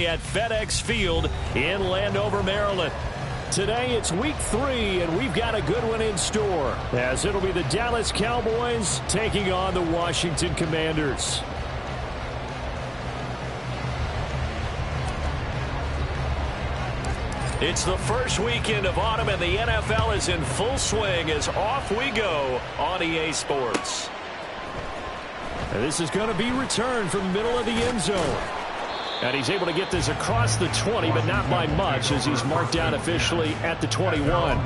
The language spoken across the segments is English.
At FedEx Field in Landover, Maryland. Today it's week 3, and we've got a good one in store, as it'll be the Dallas Cowboys taking on the Washington Commanders. It's the first weekend of autumn, and the NFL is in full swing as off we go on EA Sports. And this is going to be returned from the middle of the end zone. And he's able to get this across the 20, but not by much, as he's marked down officially at the 21.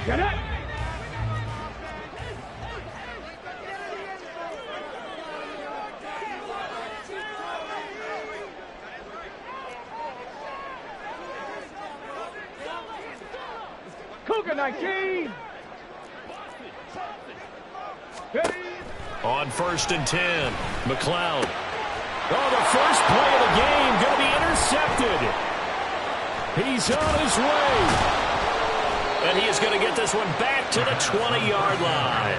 Get it! Cougar 19. On 1st and 10, McLeod. Oh, the first play of the game going to be intercepted. He's on his way. And he is going to get this one back to the 20-yard line.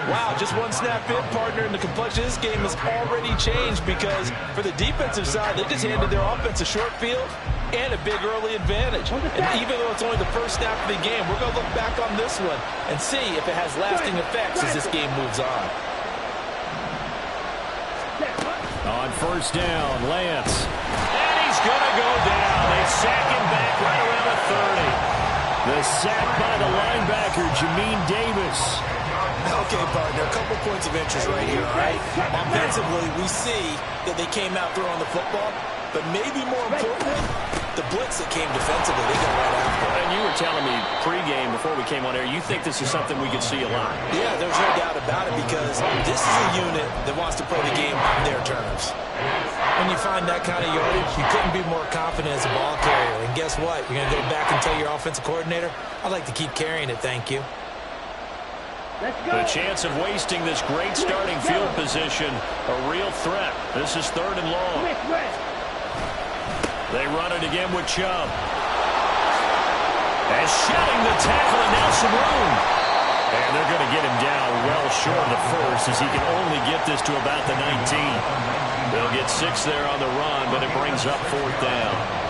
Wow, just one snap in, partner, and the complexion of this game has already changed, because for the defensive side, they just handed their offense a short field and a big early advantage. And even though it's only the first snap of the game, we're going to look back on this one and see if it has lasting effects as this game moves on. On 1st down, Lance. And he's going to go down. They sack him back right around the 30. The sack by the linebacker, Jamin Davis. Okay, partner, a couple points of interest right here, all right? Offensively, we see that they came out throwing the football, but maybe more importantly, the blitz that came defensively, they got right after it. And you were telling me pregame before we came on air, you think this is something we could see a lot. Yeah, there's no doubt about it, because this is a unit that wants to play the game on their terms. When you find that kind of yardage, you couldn't be more confident as a ball carrier. And guess what? You're going to go back and tell your offensive coordinator, I'd like to keep carrying it, thank you. The chance of wasting this great starting field position, a real threat. This is 3rd and long. They run it again with Chubb. And shedding the tackle, and now some room. And they're going to get him down well short of the first, as he can only get this to about the 19. They'll get 6 there on the run, but it brings up 4th down.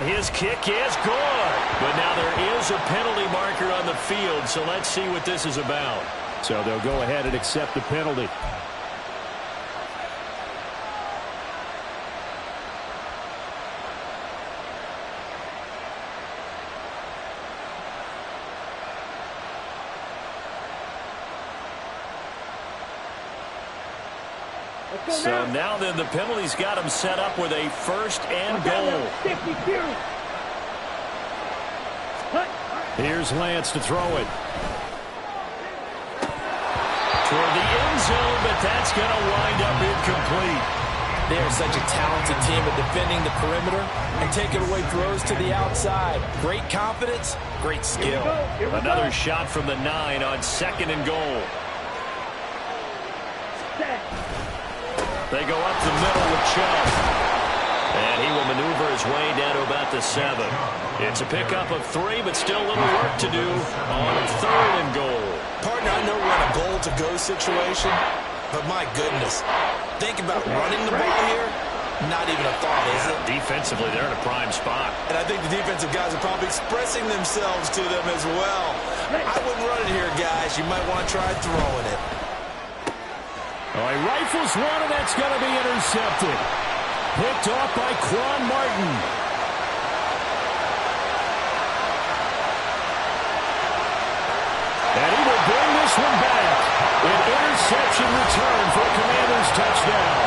His kick is good. But now there is a penalty marker on the field, so let's see what this is about. So they'll go ahead and accept the penalty. So now then, the penalty's got him set up with a 1st and goal. Here's Lance to throw it. Toward the end zone, but that's going to wind up incomplete. They are such a talented team at defending the perimeter and taking away throws to the outside. Great confidence, great skill. Another shot from the 9 on 2nd and goal. They go up the middle with Chubb. And he will maneuver his way down to about the 7. It's a pickup of 3, but still a little work to do on 3rd and goal. Partner, I know we're in a goal-to-go situation, but my goodness, think about running the ball here. Not even a thought, is it? Defensively, they're in a prime spot. And I think the defensive guys are probably expressing themselves to them as well. I wouldn't run it here, guys. You might want to try throwing it. Oh, he rifles one, and that's going to be intercepted. Picked off by Quan Martin. And he will bring this one back. An interception return for a Commanders touchdown.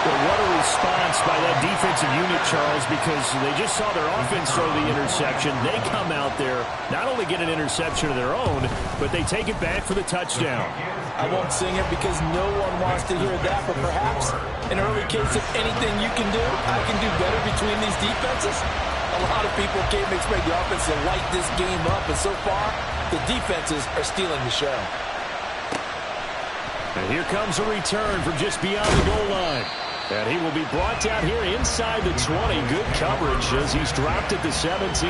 Well, what a response by that defensive unit, Charles, because they just saw their offense throw the interception. They come out there, not only get an interception of their own, but they take it back for the touchdown. I won't sing it because no one wants to hear that, but perhaps an early case of anything you can do, I can do better between these defenses. A lot of people came to expect the offense to light this game up, and so far, the defenses are stealing the show. And here comes a return from just beyond the goal line. And he will be brought down here inside the 20. Good coverage as he's dropped at the 17.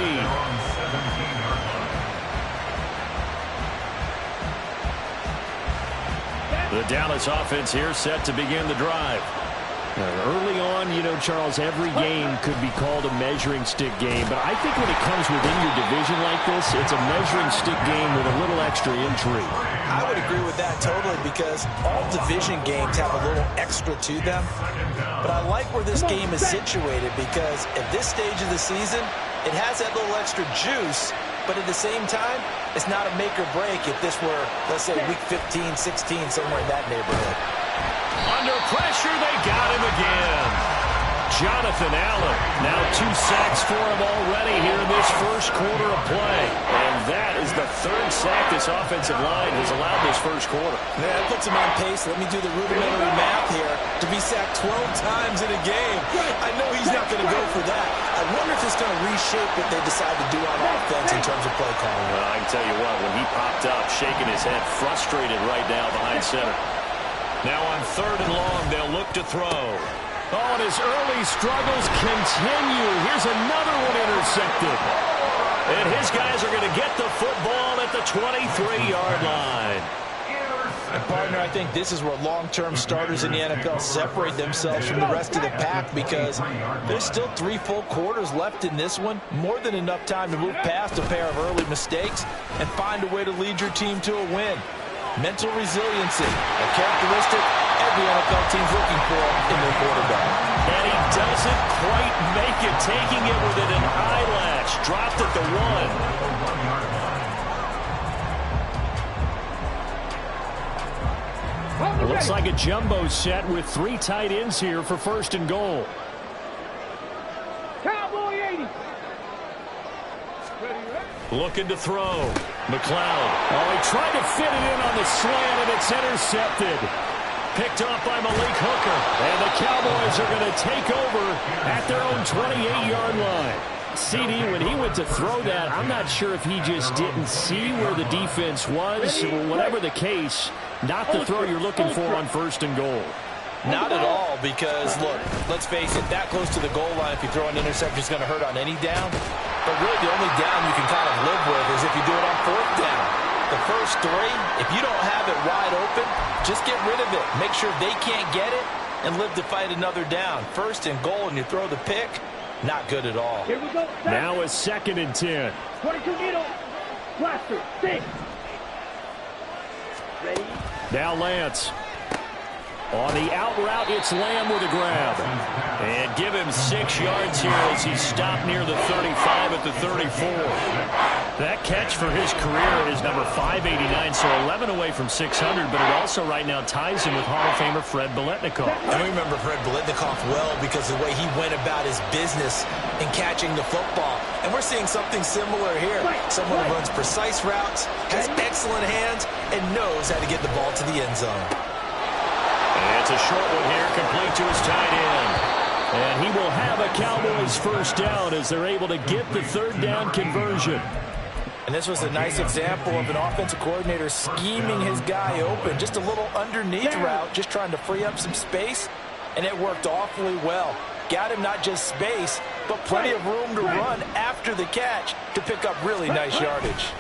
The Dallas offense here set to begin the drive. Early on, you know, Charles, every game could be called a measuring stick game. But I think when it comes within your division like this, it's a measuring stick game with a little extra intrigue. I would agree with that totally because all division games have a little extra to them. But I like where this game is situated because at this stage of the season, it has that little extra juice. But at the same time, it's not a make or break if this were, let's say, week 15, 16, somewhere in that neighborhood. Under pressure, they got him again. Jonathan Allen, now 2 sacks for him already here in this first quarter of play. And that is the 3rd sack this offensive line has allowed this first quarter. Yeah, that puts him on pace. Let me do the rudimentary math here. To be sacked 12 times in a game. I know he's not going to go for that. I wonder if it's going to reshape what they decide to do on offense in terms of play calling. Well, I can tell you what, when he popped up, shaking his head, frustrated right now behind center. Now on 3rd and long, they'll look to throw. Oh, and his early struggles continue. Here's another one intercepted. And his guys are going to get the football at the 23-yard line. And partner, I think this is where long-term starters in the NFL separate themselves from the rest of the pack because there's still 3 full quarters left in this one. More than enough time to move past a pair of early mistakes and find a way to lead your team to a win. Mental resiliency, a characteristic every NFL team's looking for in their quarterback. And he doesn't quite make it, taking it within an eyelash. Dropped at the 1. Looks like a jumbo set with 3 tight ends here for 1st and goal. Cowboy 80. Looking to throw. McLeod. Oh, he tried to fit it in on the slant, and it's intercepted. Picked off by Malik Hooker. And the Cowboys are going to take over at their own 28-yard line. CD, when he went to throw that, I'm not sure if he just didn't see where the defense was. Whatever the case, not the throw you're looking for on 1st and goal. Not at all because, look, let's face it, that close to the goal line, if you throw an interception, it's going to hurt on any down. But really, the only down you can kind of live with is if you do it on 4th down. The first 3, if you don't have it wide open, just get rid of it. Make sure they can't get it and live to fight another down. 1st and goal, and you throw the pick, not good at all. Here we go. Now a 2nd and 10. 22 needle. Blaster. 6. Ready. Now Lance. On the out route, it's Lamb with a grab. And give him 6 yards here as he's stopped near the 35 at the 34. That catch for his career is number 589, so 11 away from 600, but it also right now ties him with Hall of Famer Fred Biletnikoff. And we remember Fred Biletnikoff well because of the way he went about his business in catching the football. And we're seeing something similar here. Someone who runs precise routes, has excellent hands, and knows how to get the ball to the end zone. And it's a short one here, complete to his tight end. And he will have a Cowboys 1st down as they're able to get the 3rd down conversion. And this was a nice example of an offensive coordinator scheming his guy open. Just a little underneath route, just trying to free up some space, and it worked awfully well. Got him not just space, but plenty of room to run after the catch to pick up really nice yardage.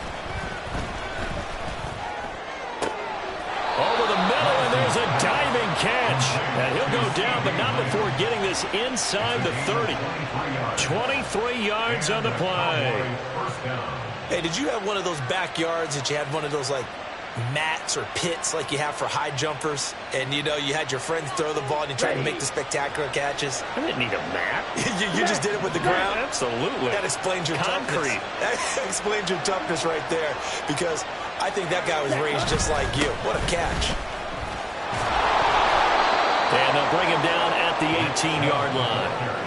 Over the middle, and there's a diving catch. And he'll go down, but not before getting this inside the 30. 23 yards on the play. Hey, did you have one of those backyards that you had one of those, like, mats or pits like you have for high jumpers? And, you know, you had your friends throw the ball and you tried to make the spectacular catches? I didn't need a mat. you just did it with the ground? Absolutely. That explains your concrete. That explains your toughness right there because I think that guy was raised just like you. What a catch. And they'll bring him down at the 18-yard line.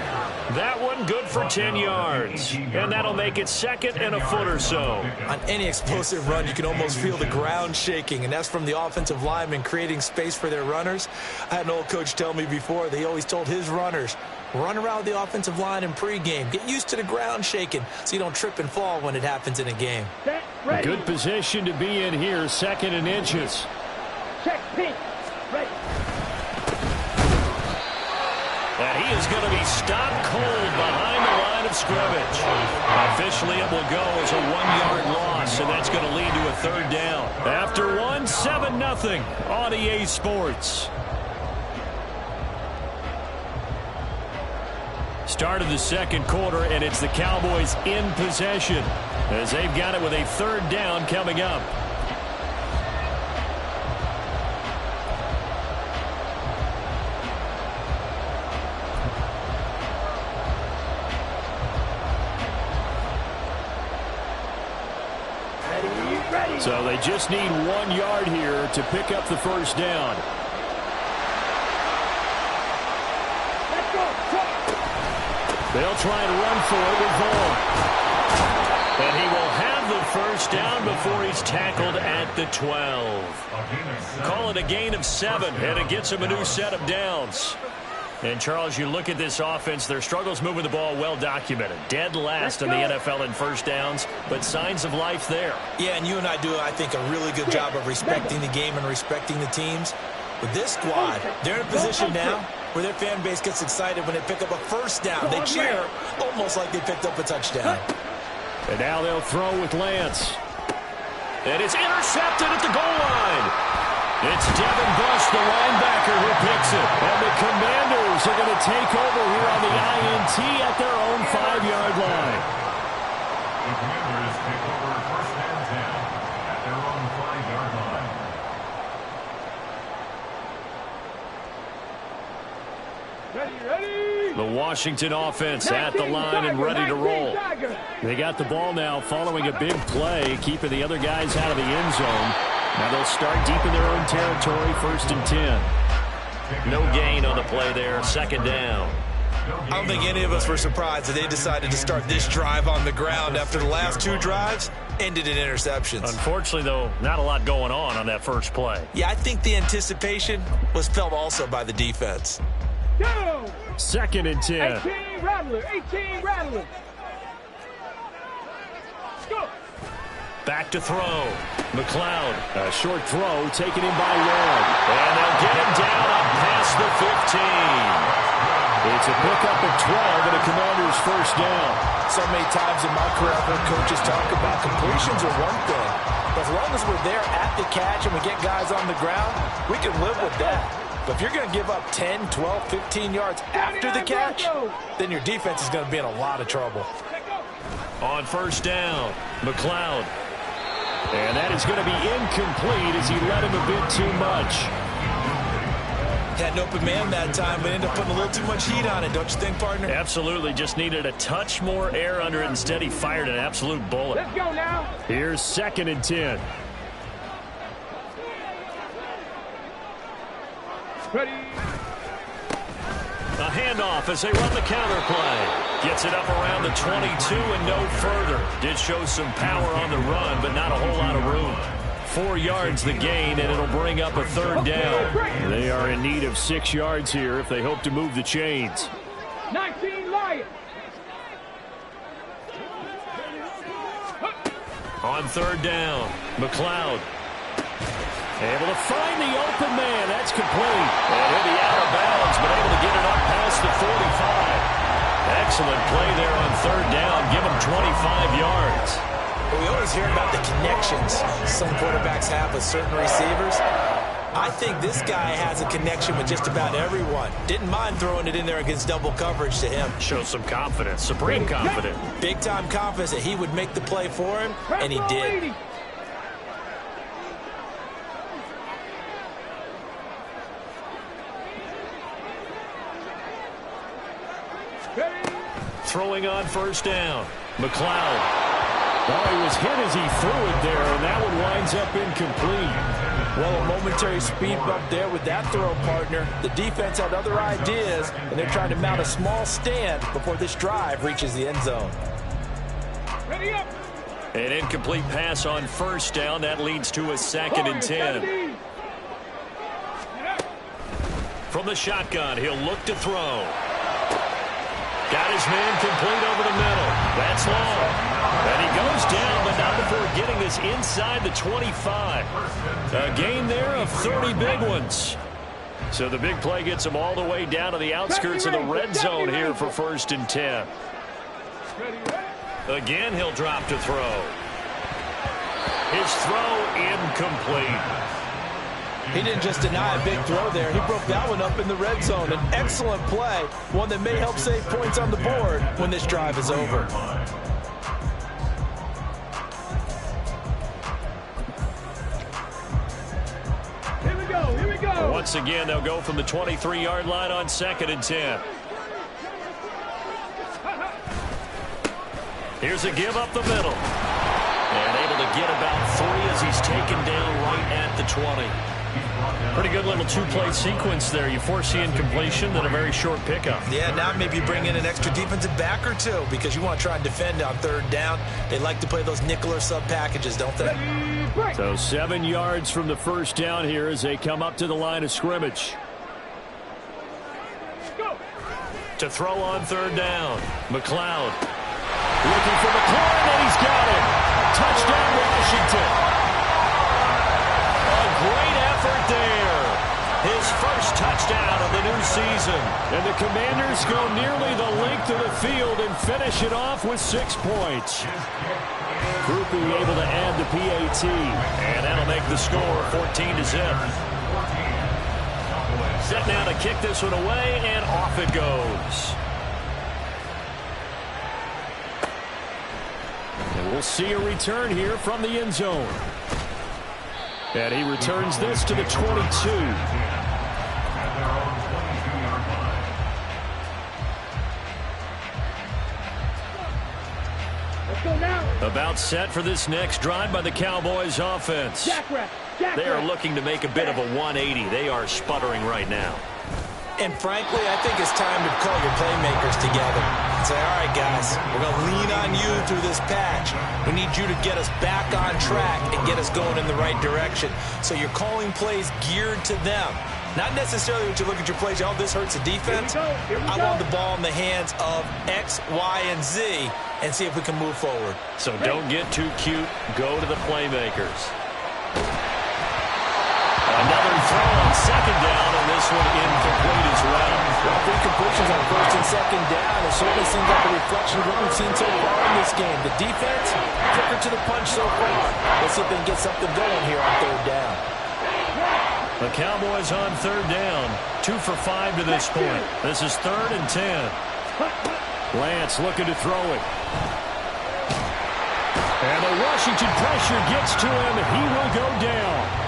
That one good for 10 yards. And that'll make it 2nd and a foot or so. On any explosive run, you can almost feel the ground shaking, and that's from the offensive linemen creating space for their runners. I had an old coach tell me before, they always told his runners, run around the offensive line in pregame. Get used to the ground shaking so you don't trip and fall when it happens in a game. Good position to be in here, 2nd and inches. Check pink. Ready. is going to be stopped cold behind the line of scrimmage. Officially, it will go as a 1-yard loss, and that's going to lead to a third down. After 7-0 on EA Sports. Start of the second quarter, and it's the Cowboys in possession as they've got it with a third down coming up. So they just need 1 yard here to pick up the first down. They'll try to run for it with Vaughn. And he will have the first down before he's tackled at the 12. Call it a gain of 7, and it gets him a new set of downs. And, Charles, you look at this offense, their struggles moving the ball well documented. Dead last in the NFL in first downs, but signs of life there. Yeah, and you and I do, I think, a really good job of respecting the game and respecting the teams. With this squad, they're in a position now where their fan base gets excited when they pick up a first down. They cheer almost like they picked up a touchdown. And now they'll throw with Lance. And it's intercepted at the goal line. It's Devin Bush, the linebacker, who picks it. And the Commanders are going to take over here on the INT at their own 5-yard line. The Commanders take over first and 10 at their own 5-yard line. Ready. The Washington offense at the line and ready to roll. They got the ball now following a big play, keeping the other guys out of the end zone. Now they'll start deep in their own territory, first and 10. No gain on the play there, second down. I don't think any of us were surprised that they decided to start this drive on the ground after the last 2 drives ended in interceptions. Unfortunately, though, not a lot going on that first play. Yeah, I think the anticipation was felt also by the defense. Go. Second and 10. 18 Rattler. 18 Rattler. Go. Back to throw. McLeod, a short throw taken in by Ward. And they'll get him down up past the 15. It's a pickup of 12 and a Commander's first down. So many times in my career, I've heard coaches talk about completions are one thing. But as long as we're there at the catch and we get guys on the ground, we can live with that. But if you're going to give up 10, 12, 15 yards after the catch, then your defense is going to be in a lot of trouble. On first down, McLeod. And that is going to be incomplete as he led him a bit too much. Had an open man that time, but ended up putting a little too much heat on it, don't you think, partner? Absolutely. Just needed a touch more air under it. Instead, he fired an absolute bullet. Let's go now. Here's second and 10. Ready. A handoff as they run the counter play. Gets it up around the 22 and no further. Did show some power on the run, but not a whole lot of room. 4 yards the gain, and it'll bring up a third down. They are in need of 6 yards here if they hope to move the chains. 19 Lions. On third down, McLeod. Able to find the open man. That's complete. And he'll be out of bounds, but able to get it up past the 45. Excellent play there on third down. Give him 25 yards. Well, we always hear about the connections some quarterbacks have with certain receivers. I think this guy has a connection with just about everyone. Didn't mind throwing it in there against double coverage to him. Shows some confidence, supreme confidence. Big-time confidence that he would make the play for him, and he did. Throwing on first down, McLeod. Oh, he was hit as he threw it there, and that one winds up incomplete. Well, a momentary speed bump there with that throw, partner. The defense had other ideas, and they're trying to mount a small stand before this drive reaches the end zone. Ready up. An incomplete pass on first down. That leads to a second and 10. From the shotgun, he'll look to throw. Got his man complete over the middle. That's long. And he goes down, but not before getting this inside the 25. A gain there of 30 big ones. So the big play gets him all the way down to the outskirts of the red zone here for 1st and 10. Again, he'll drop to throw. His throw incomplete. He didn't just deny a big throw there. He broke that one up in the red zone. An excellent play, one that may help save points on the board when this drive is over. Here we go. Once again, they'll go from the 23-yard line on 2nd and 10. Here's a give up the middle. And able to get about 3 as he's taken down right at the 20. Pretty good little two-play sequence there. You force the incompletion, then a very short pickup. Yeah, now maybe bring in an extra defensive back or two because you want to try and defend on 3rd down. They like to play those nickel or sub packages, don't they? So 7 yards from the 1st down here as they come up to the line of scrimmage. To throw on 3rd down. McLeod looking for McLeod, and he's got it. Touchdown, Washington. A great effort there. His first touchdown of the new season. And the Commanders go nearly the length of the field and finish it off with 6 points. Groupie able to add the PAT. And that'll make the score 14-0. Set now to kick this one away, and off it goes. And we'll see a return here from the end zone. And he returns this to the 22. About set for this next drive by the Cowboys offense. They are looking to make a bit of a 180. They are sputtering right now. And frankly, I think it's time to call your playmakers together and say, all right, guys, we're going to lean on you through this patch. We need you to get us back on track and get us going in the right direction. So you're calling plays geared to them. Not necessarily when you look at your plays, oh, this hurts the defense. I want the ball in the hands of X, Y, and Z and see if we can move forward. So don't get too cute. Go to the playmakers. Another throw on 2nd down, and this one incomplete as well. Well, 3 completions on 1st and 2nd down. It certainly seems like a reflection of what we've seen so far in this game. The defense, quicker to the punch so far. Let's see if they can get something going here on 3rd down. The Cowboys on 3rd down. 2 for 5 to this point. This is 3rd and 10. Lance looking to throw it. And the Washington pressure gets to him. He will go down.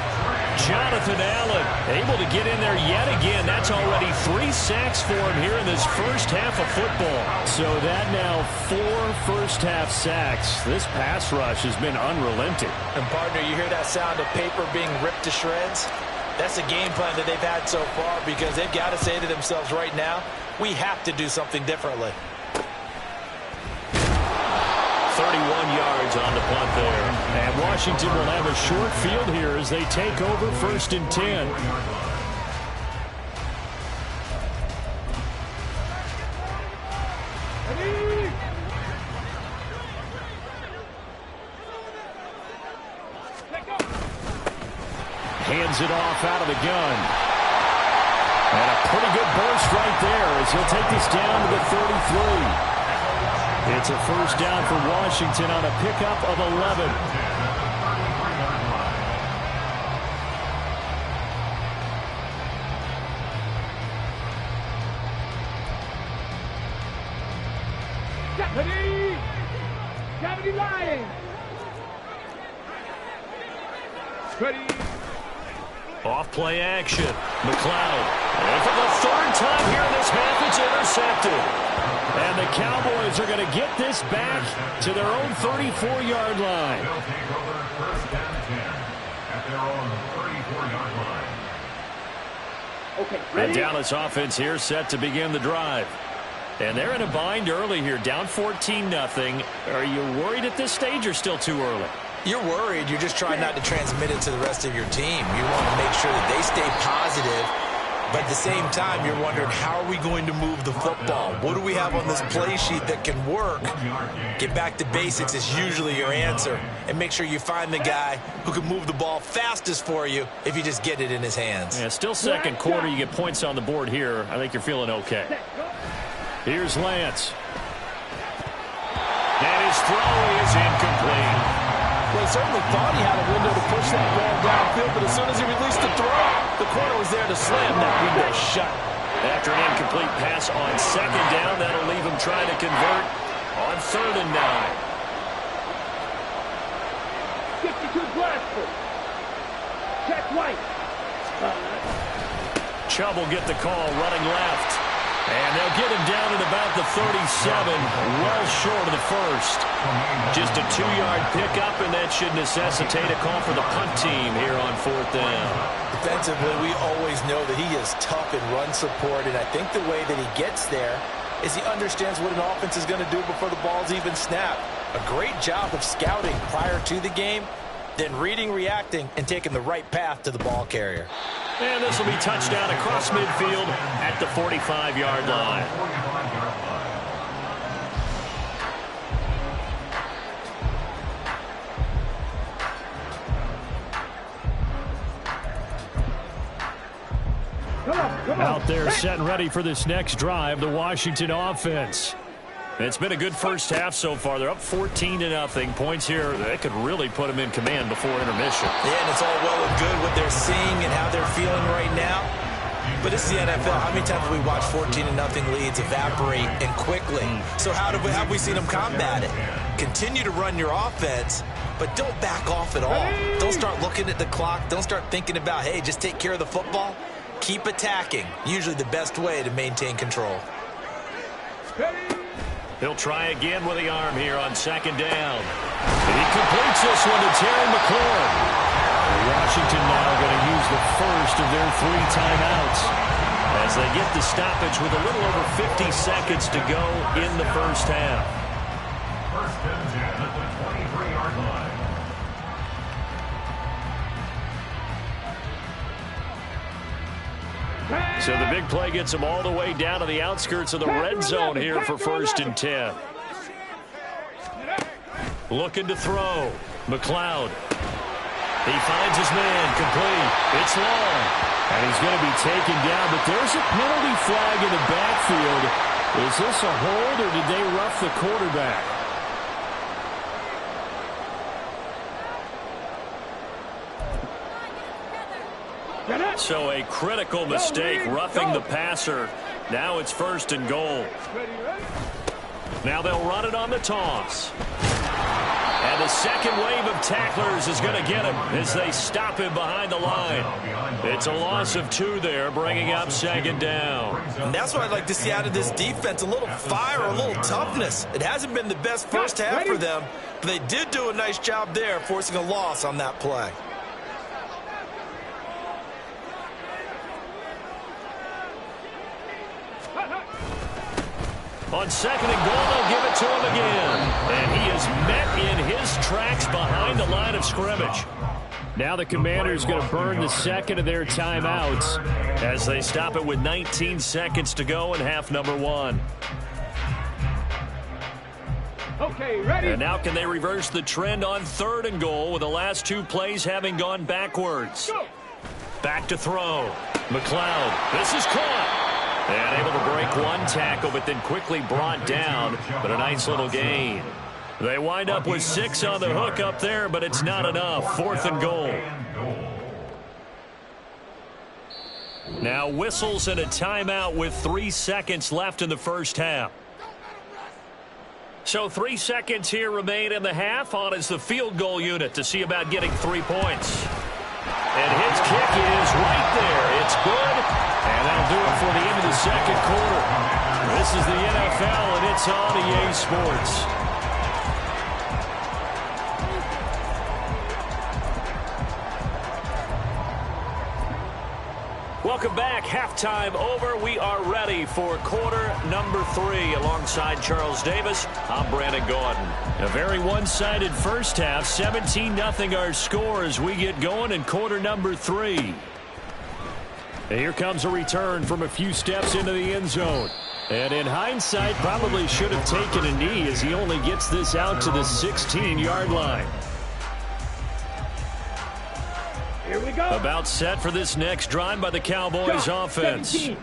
Jonathan Allen able to get in there yet again. That's already 3 sacks for him here in this first half of football. So that now 4 first-half sacks. This pass rush has been unrelenting. And, partner, you hear that sound of paper being ripped to shreds? That's the game plan that they've had so far because they've got to say to themselves right now, we have to do something differently. 31 yards on the punt there. And Washington will have a short field here as they take over 1st and 10. Hands it off out of the gun. And a pretty good burst right there as he'll take this down to the 33. It's a first down for Washington on a pickup of 11. Deputy Lions. Ready. Off play action. McLeod. And for the 3rd time here in this half, it's intercepted. And the Cowboys are going to get this back to their own 34-yard line. They'll take over 1st and 10 at their own 34-yard line. Okay, The Dallas offense here set to begin the drive. And they're in a bind early here, down 14-0. Are you worried at this stage or still too early? You're worried. You're just trying not to transmit it to the rest of your team. You want to make sure that they stay positive But at the same time, you're wondering, how are we going to move the football? What do we have on this play sheet that can work? Get back to basics is usually your answer. And make sure you find the guy who can move the ball fastest for you if you just get it in his hands. Yeah, still second quarter. You get points on the board here. I think you're feeling okay. Here's Lance. And his throw is incomplete. Well, he certainly thought he had a window to push that ball downfield, but as soon as he released the throw, the corner was there to slam that window shut. After an incomplete pass on second down, that'll leave him trying to convert on 3rd and 9. 52 Bradford. Check White. Chubb will get the call running left. And they'll get him down at about the 37, well short of the first. Just a 2-yard pickup, and that should necessitate a call for the punt team here on 4th down. Defensively, we always know that he is tough in run support, and I think the way that he gets there is he understands what an offense is going to do before the ball's even snapped. A great job of scouting prior to the game, then reading, reacting, and taking the right path to the ball carrier. And this will be touchdown across midfield at the 45-yard line. Out there set and ready for this next drive, the Washington offense. It's been a good first half so far. They're up 14-0. Points here, they could really put them in command before intermission. Yeah, and it's all well and good what they're seeing and how they're feeling right now. But this is the NFL. How many times have we watched 14-0 leads evaporate and quickly? So how have we seen them combat it? Continue to run your offense, but don't back off at all. Don't start looking at the clock. Don't start thinking about, hey, just take care of the football. Keep attacking. Usually the best way to maintain control. He'll try again with the arm here on 2nd down. He completes this one to Terry McLaurin. Washington now going to use the first of their 3 timeouts as they get the stoppage with a little over 50 seconds to go in the first half. First and 10 at the 23-yard line. So the big play gets them all the way down to the outskirts of the red zone here for 1st and 10. Looking to throw. McLeod. He finds his man, complete. It's long. And he's going to be taken down, but there's a penalty flag in the backfield. Is this a hold, or did they rough the quarterback? So a critical mistake, roughing the passer. Now it's 1st and goal. Now they'll run it on the toss. And the second wave of tacklers is going to get him as they stop him behind the line. It's a loss of 2 there, bringing up 2nd down. And that's what I'd like to see out of this defense, a little fire, a little toughness. It hasn't been the best first half for them, but they did do a nice job there, forcing a loss on that play. On 2nd and goal, they'll give it to him again. And he is met in his tracks behind the line of scrimmage. Now the Commanders going to burn the second of their timeouts as they stop it with 19 seconds to go in half number 1. Okay, ready? And now can they reverse the trend on 3rd and goal with the last 2 plays having gone backwards? Go. Back to throw. McLeod. This is caught. And able to break 1 tackle, but then quickly brought down. But a nice little gain. They wind up with 6 on the hook up there, but it's not enough. 4th and goal. Now whistles and a timeout with 3 seconds left in the first half. So 3 seconds here remain in the half. On is the field goal unit to see about getting 3 points. And his kick is right there. It's good. And that'll do it for the end of the second quarter. This is the NFL, and it's on EA Sports. Welcome back. Halftime over. We are ready for quarter number 3. Alongside Charles Davis, I'm Brandon Gordon. A very one-sided first half. 17-0 our score as we get going in quarter number 3. And here comes a return from a few steps into the end zone. And in hindsight, probably should have taken a knee as he only gets this out to the 16-yard line. Here we go. About set for this next drive by the Cowboys offense. 17.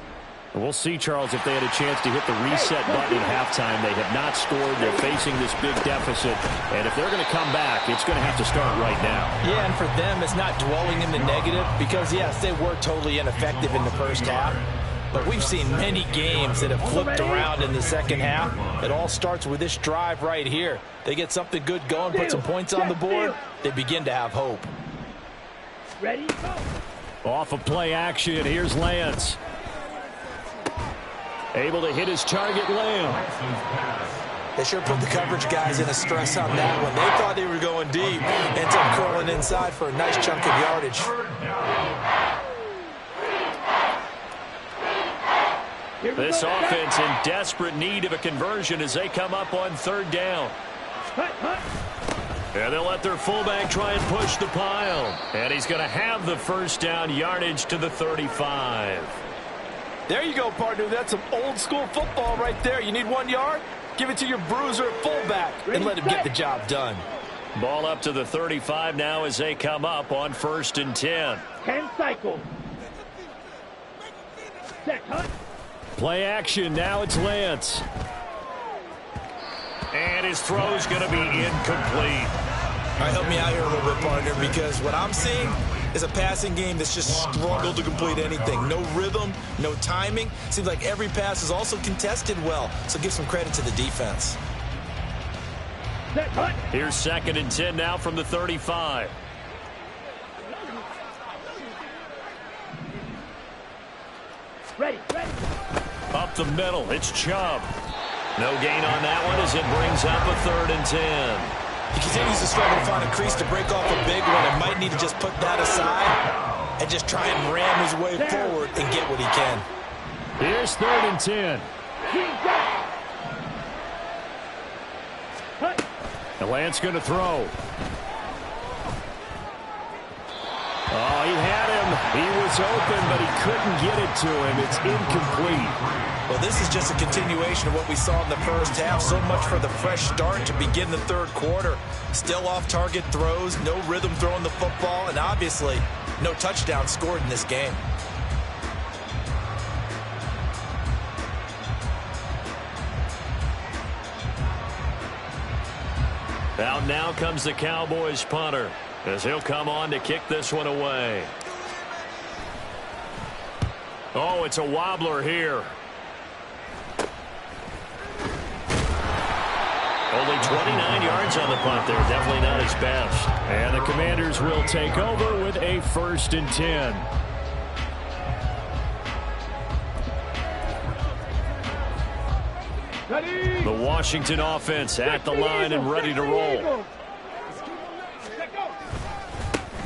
We'll see, Charles, if they had a chance to hit the reset button at halftime. They have not scored. They're facing this big deficit. And if they're going to come back, it's going to have to start right now. Yeah, and for them, it's not dwelling in the negative because, yes, they were totally ineffective in the first half. But we've seen many games that have flipped around in the second half. It all starts with this drive right here. They get something good going, put some points on the board, they begin to have hope. Ready, go. Off of play action, here's Lance. Able to hit his target, Lamb. They sure put the coverage guys in a stress on that one. They thought they were going deep. Ends up curling inside for a nice chunk of yardage. This offense in desperate need of a conversion as they come up on third down. And they'll let their fullback try and push the pile. And he's going to have the first down, yardage to the 35. There you go, partner. That's some old-school football right there. You need 1 yard? Give it to your bruiser at fullback and let him get the job done. Ball up to the 35 now as they come up on 1st and 10. 10 cycles. Set, hunt. Play action. Now it's Lance. And his throw's going to be incomplete. All right, help me out here a little bit, partner, because what I'm seeing is a passing game that's just struggled to complete anything. No rhythm, no timing. Seems like every pass is also contested well, so give some credit to the defense. Set, hunt. Here's 2nd and 10 now from the 35. Ready, ready. Up the middle, it's Chubb. No gain on that one as it brings up a 3rd and 10. He continues to struggle to find a crease to break off a big one and might need to just put that aside and just try and ram his way forward and get what he can. Here's 3rd and 10. And Lance going to throw. Oh, he had him. He was open, but he couldn't get it to him. It's incomplete. Well, this is just a continuation of what we saw in the first half. So much for the fresh start to begin the third quarter. Still off-target throws, no rhythm throwing the football, and obviously no touchdown scored in this game. Out now comes the Cowboys punter as he'll come on to kick this one away. Oh, it's a wobbler here. Only 29 yards on the punt there. Definitely not his best. And the Commanders will take over with a 1st and 10. Ready. The Washington offense at the line and ready to roll.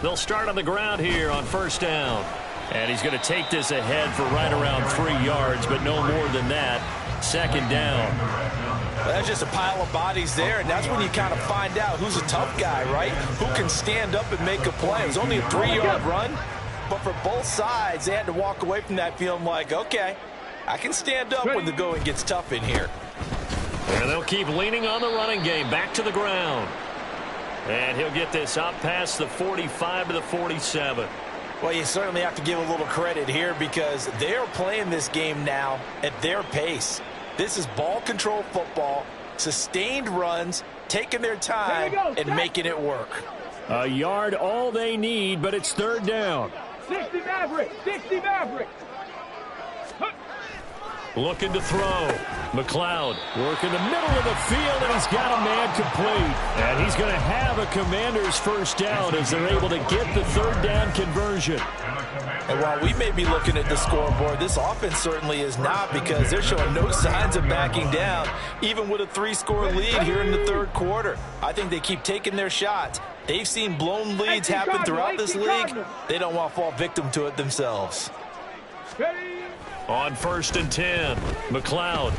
They'll start on the ground here on 1st down. And he's going to take this ahead for right around 3 yards, but no more than that. 2nd down. That's just a pile of bodies there, and that's when you kind of find out who's a tough guy, right? Who can stand up and make a play. It was only a 3-yard run, but for both sides, they had to walk away from that feeling like, okay, I can stand up when the going gets tough in here. And they'll keep leaning on the running game. Back to the ground. And he'll get this up past the 45 to the 47. Well, you certainly have to give a little credit here because they're playing this game now at their pace. This is ball control football, sustained runs, taking their time and making it work. A yard all they need, but it's 3rd down. 60 Maverick, 60 Maverick. Looking to throw. McLeod working the middle of the field, and he's got a man complete. And he's going to have a Commander's 1st down as they're able to get the 3rd down conversion. And while we may be looking at the scoreboard, this offense certainly is not because they're showing no signs of backing down, even with a 3-score lead here in the 3rd quarter. I think they keep taking their shots. They've seen blown leads happen throughout this league. They don't want to fall victim to it themselves. On 1st and 10, McLeod.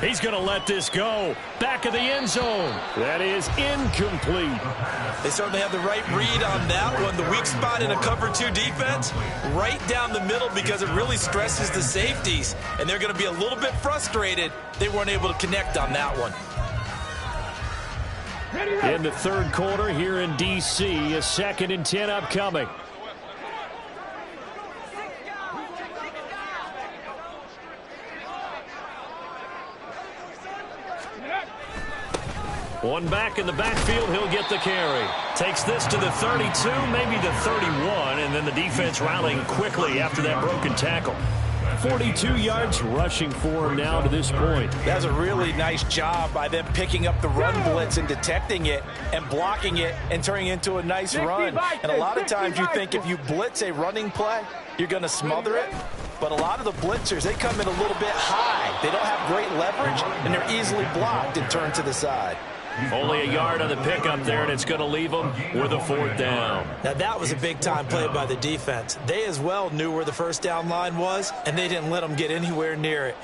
He's going to let this go. Back of the end zone. That is incomplete. They certainly have the right read on that one. The weak spot in a cover 2 defense, right down the middle, because it really stresses the safeties. And they're going to be a little bit frustrated they weren't able to connect on that one. In the third quarter here in D.C., a 2nd and 10 upcoming. One back in the backfield, he'll get the carry. Takes this to the 32, maybe the 31, and then the defense rallying quickly after that broken tackle. 42 yards rushing for him now to this point. That's a really nice job by them picking up the run blitz and detecting it and blocking it and turning it into a nice run. And a lot of times you think if you blitz a running play, you're going to smother it. But a lot of the blitzers, they come in a little bit high. They don't have great leverage, and they're easily blocked and turned to the side. Only a yard on the pickup there, and it's going to leave them with a 4th down. Now, that was a big-time play by the defense. They as well knew where the first down line was, and they didn't let them get anywhere near it.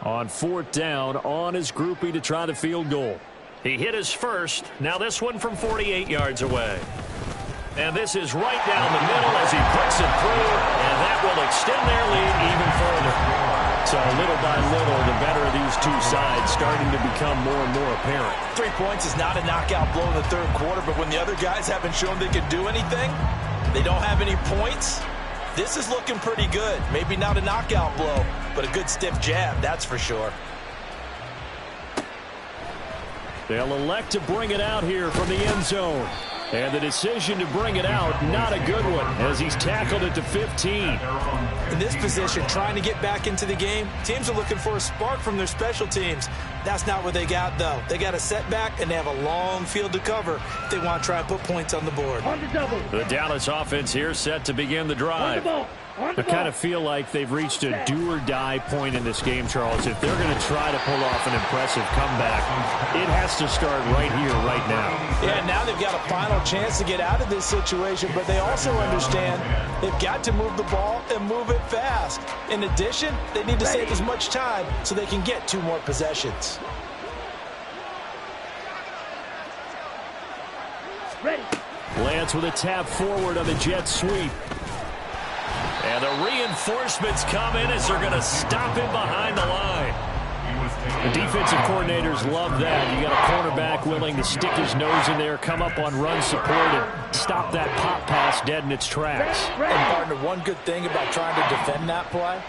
On 4th down, on his groupie to try the field goal. He hit his first. Now this one from 48 yards away. And this is right down the middle as he puts it through, and that will extend their lead even further. So little by little, the better of these two sides starting to become more and more apparent. 3 points is not a knockout blow in the third quarter, but when the other guys haven't shown they can do anything, they don't have any points, this is looking pretty good. Maybe not a knockout blow, but a good stiff jab, that's for sure. They'll elect to bring it out here from the end zone. And the decision to bring it out, not a good one, as he's tackled it to 15. In this position, trying to get back into the game, teams are looking for a spark from their special teams. That's not what they got, though. They got a setback, and they have a long field to cover if they want to try and put points on the board. The Dallas offense here set to begin the drive. I kind of feel like they've reached a do-or-die point in this game, Charles. If they're going to try to pull off an impressive comeback, it has to start right here, right now. Yeah, now they've got a final chance to get out of this situation, but they also understand they've got to move the ball and move it fast. In addition, they need to save as much time so they can get 2 more possessions. Lance with a tap forward on the jet sweep. And the reinforcements come in as they're going to stop him behind the line. The defensive coordinators love that. You got a cornerback willing to stick his nose in there, come up on run support, and stop that pop pass dead in its tracks. And, partner, one good thing about trying to defend that play,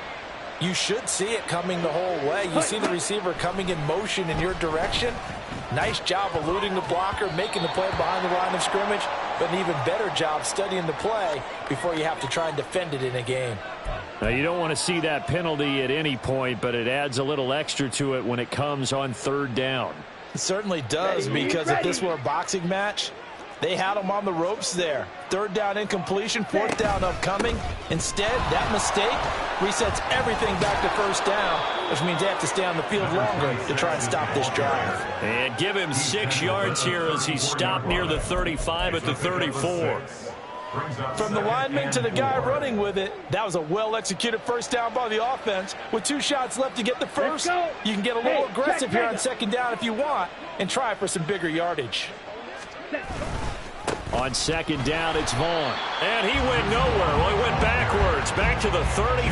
you should see it coming the whole way. You see the receiver coming in motion in your direction. Nice job eluding the blocker, making the play behind the line of scrimmage, but an even better job studying the play before you have to try and defend it in a game. Now, you don't want to see that penalty at any point, but it adds a little extra to it when it comes on 3rd down. It certainly does, because if this were a boxing match, they had them on the ropes there. 3rd down incompletion, 4th down upcoming. Instead, that mistake resets everything back to 1st down, which means they have to stay on the field longer to try and stop this drive. And give him 6 yards here as he stopped near the 35 at the 34. From the lineman to the guy running with it, that was a well-executed 1st down by the offense. With 2 shots left to get the first, you can get a little aggressive here on 2nd down if you want and try for some bigger yardage. On 2nd down, it's Vaughn. And he went nowhere. Well, he went backwards, back to the 33.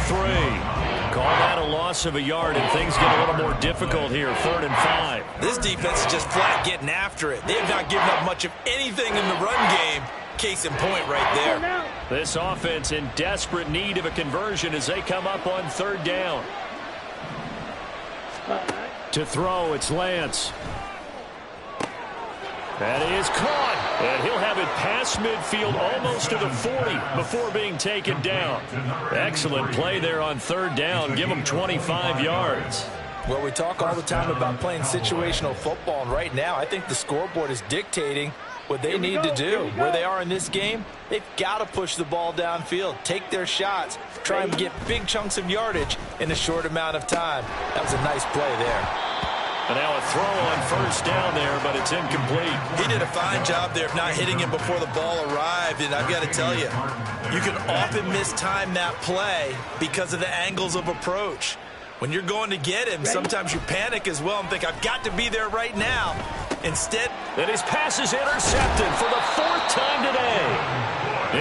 Call that a loss of a yard, and things get a little more difficult here, 3rd and 5. This defense is just flat getting after it. They have not given up much of anything in the run game. Case in point right there. This offense in desperate need of a conversion as they come up on 3rd down. To throw, it's Lance. That is caught, and he'll have it past midfield almost to the 40 before being taken down. Excellent play there on 3rd down. Give him 25 yards. Well, we talk all the time about playing situational football, and right now I think the scoreboard is dictating what they need to do. Where they are in this game, they've got to push the ball downfield, take their shots, try and get big chunks of yardage in a short amount of time. That was a nice play there. And now a throw on first down there, but it's incomplete. He did a fine job there of not hitting him before the ball arrived. And I've got to tell you, you can often mistime that play because of the angles of approach. When you're going to get him, sometimes you panic as well and think, I've got to be there right now. Instead, and his pass is intercepted for the 4th time today.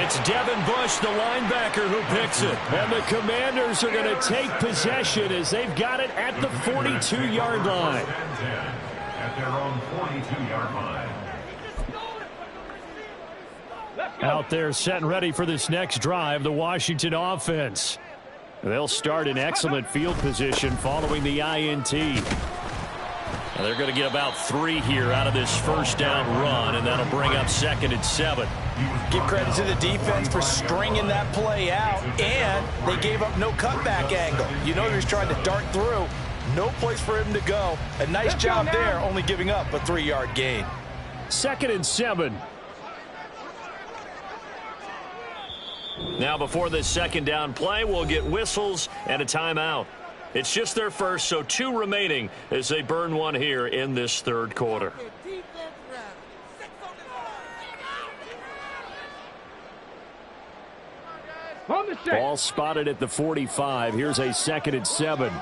It's Devin Bush, the linebacker, who picks it. And the Commanders are going to take possession as they've got it at the 42-yard line. At their own 42-yard line. Out there set and ready for this next drive, the Washington offense. They'll start in excellent field position following the INT. And they're going to get about 3 here out of this first down run, and that'll bring up 2nd and 7. Give credit to the defense for stringing that play out, and they gave up no cutback angle. You know he was trying to dart through. No place for him to go. A nice job there, only giving up a 3-yard gain. 2nd and 7. Now before this second down play, we'll get whistles and a timeout. It's just their first, so 2 remaining as they burn one here in this 3rd quarter. Ball spotted at the 45. Here's a 2nd and 7.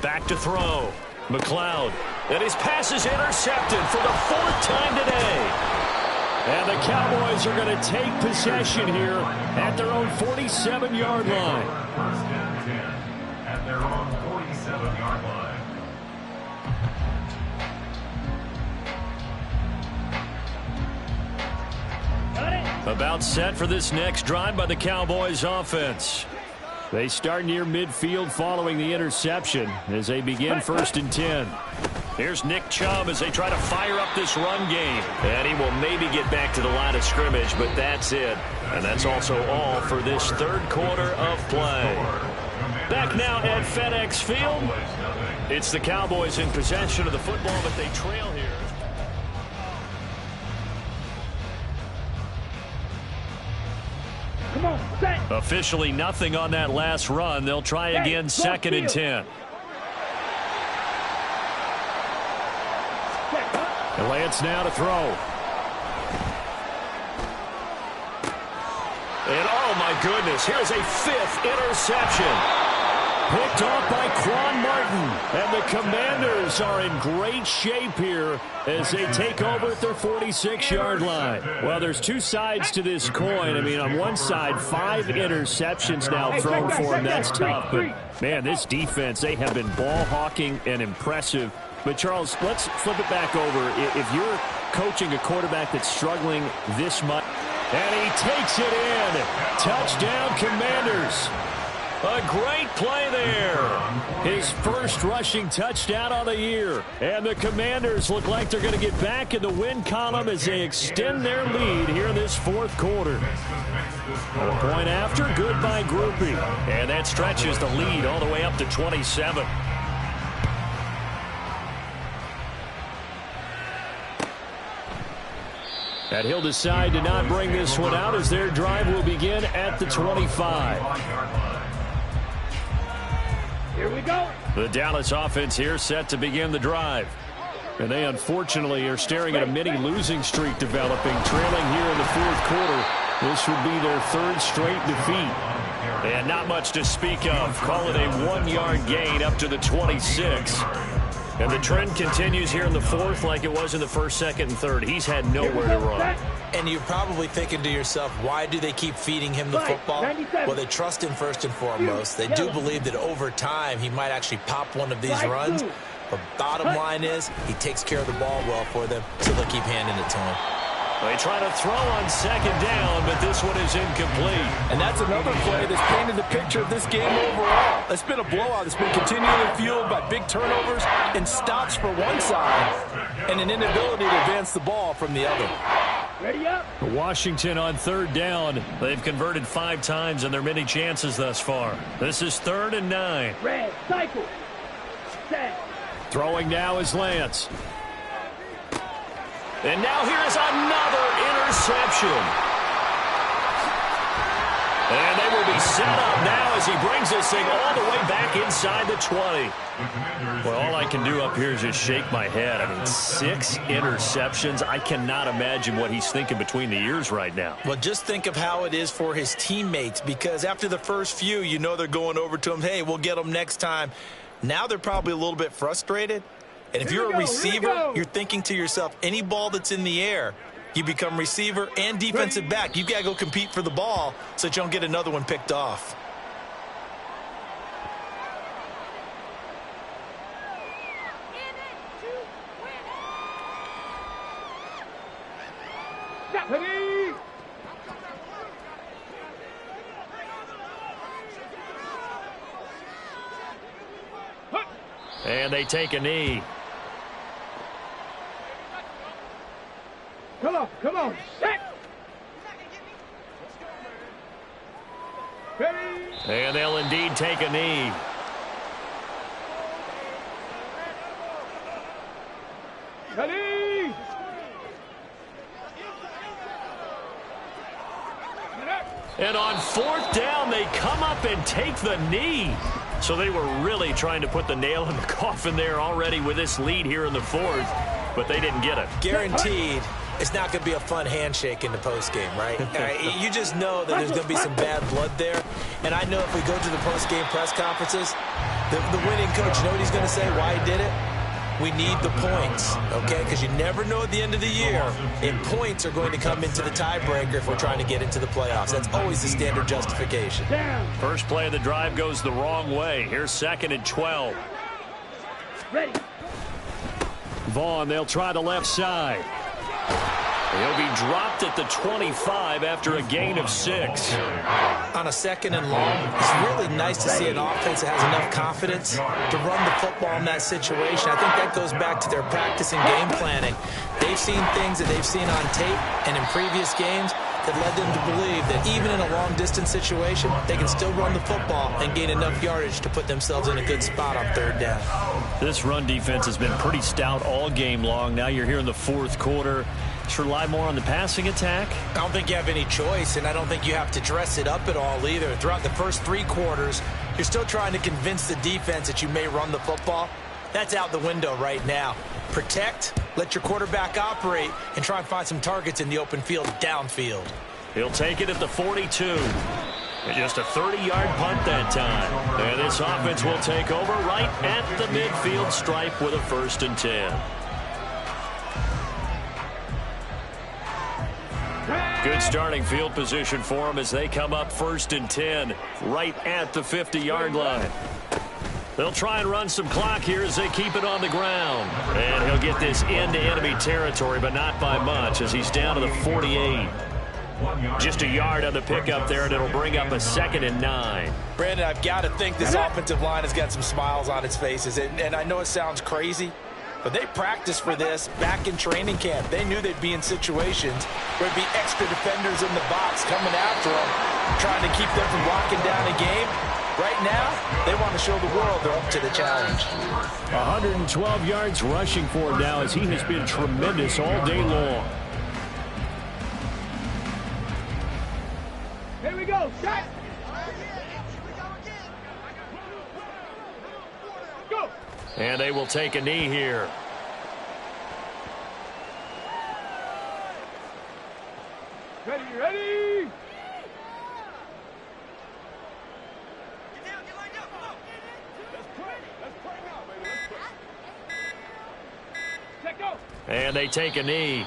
Back to throw. McLeod. And his pass is intercepted for the 4th time today. And the Cowboys are going to take possession here at their own 47-yard line. 1st and 10 at their own 47-yard line. About set for this next drive by the Cowboys offense. They start near midfield following the interception as they begin 1st and 10. Here's Nick Chubb as they try to fire up this run game. And he will maybe get back to the line of scrimmage, but that's it. And that's also all for this 3rd quarter of play. Back now at FedEx Field. It's the Cowboys in possession of the football, but they trail here. Come on, set. Officially nothing on that last run. They'll try again 2nd and 10. And Lance now to throw. And oh my goodness, here's a 5th interception. Picked off by Quan Martin. And the Commanders are in great shape here as they take over at their 46-yard line. Well, there's 2 sides to this coin. I mean, on one side, 5 interceptions now thrown for them. That's tough. But, man, this defense, they have been ball hawking and impressive. But, Charles, let's flip it back over. If you're coaching a quarterback that's struggling this much, and he takes it in. Touchdown, Commanders. A great play there. His first rushing touchdown on the year. And the Commanders look like they're going to get back in the win column as they extend their lead here in this 4th quarter. A point after, good by Groupie. And that stretches the lead all the way up to 27. And he'll decide to not bring this one out as their drive will begin at the 25. Here we go. The Dallas offense here set to begin the drive. And they unfortunately are staring at a mini losing streak developing, trailing here in the 4th quarter. This would be their 3rd straight defeat. And not much to speak of. Call it a 1-yard gain up to the 26. And the trend continues here in the 4th like it was in the 1st, 2nd, and 3rd. He's had nowhere to run. And you're probably thinking to yourself, why do they keep feeding him the football? Well, they trust him first and foremost. They do believe that over time he might actually pop one of these runs. But bottom line is he takes care of the ball well for them, so they'll keep handing it to him. They try to throw on 2nd down, but this one is incomplete. And that's another play that's painted the picture of this game overall. It's been a blowout. It's been continually fueled by big turnovers and stops for one side and an inability to advance the ball from the other. Ready up. Washington on 3rd down. They've converted 5 times in their many chances thus far. This is 3rd and 9. Red, cycle. Set. Throwing now is Lance. And now here is another interception. And they will be set up now as he brings this thing all the way back inside the 20. Well, all I can do up here is just shake my head. I mean, 6 interceptions. I cannot imagine what he's thinking between the ears right now. Well, just think of how it is for his teammates, because after the first few, you know they're going over to him, hey, we'll get them next time. Now they're probably a little bit frustrated. And if you're a receiver, you're thinking to yourself, any ball that's in the air, you become receiver and defensive back. You've got to go compete for the ball so that you don't get another one picked off. And they take a knee. Come on, set. Ready. And they'll indeed take a knee. Ready. And on 4th down, they come up and take the knee. So they were really trying to put the nail in the coffin there already with this lead here in the 4th, but they didn't get it. Guaranteed it's not going to be a fun handshake in the postgame, right? You just know that there's going to be some bad blood there. And I know if we go to the postgame press conferences, the winning coach, you know what he's going to say, why he did it? We need the points, okay? Because you never know at the end of the year if points are going to come into the tiebreaker if we're trying to get into the playoffs. That's always the standard justification. First play of the drive goes the wrong way. Here's 2nd and 12. Ready. Vaughn, they'll try the left side. He'll be dropped at the 25 after a gain of 6. On a 2nd and long, it's really nice to see an offense that has enough confidence to run the football in that situation. I think that goes back to their practice and game planning. They've seen things that they've seen on tape and in previous games that led them to believe that even in a long-distance situation, they can still run the football and gain enough yardage to put themselves in a good spot on 3rd down. This run defense has been pretty stout all game long. Now you're here in the 4th quarter. Should rely more on the passing attack? I don't think you have any choice, and I don't think you have to dress it up at all either. Throughout the first 3 quarters, you're still trying to convince the defense that you may run the football. That's out the window right now. Protect, let your quarterback operate, and try and find some targets in the open field downfield. He'll take it at the 42. And just a 30-yard punt that time. And this offense will take over right at the midfield stripe with a 1st and 10. Good starting field position for them as they come up 1st and 10 right at the 50-yard line. They'll try and run some clock here as they keep it on the ground. And he'll get this into enemy territory, but not by much as he's down to the 48. Just a yard on the pickup there, and it'll bring up a 2nd and 9. Brandon, I've got to think this offensive line has got some smiles on its faces. And I know it sounds crazy, but they practiced for this back in training camp. They knew they'd be in situations where there'd be extra defenders in the box coming after them, trying to keep them from locking down a game. Right now, they want to show the world they're up to the challenge. 112 yards rushing for him now as he has been tremendous all day long. Here we go. Shot. Go. And they will take a knee here. Ready. Check go. And they take a knee.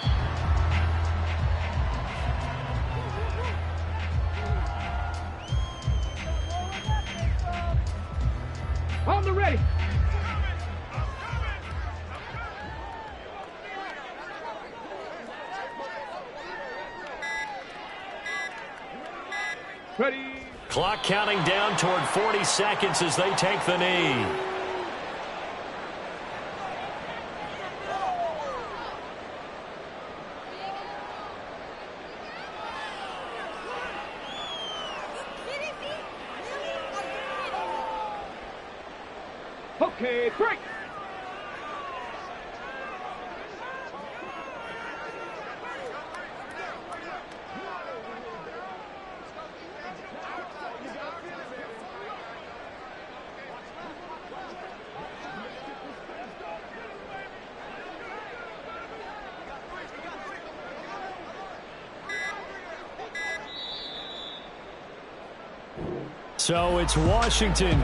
On the ready. Ready. Clock counting down toward 40 seconds as they take the knee. Okay, break. So it's Washington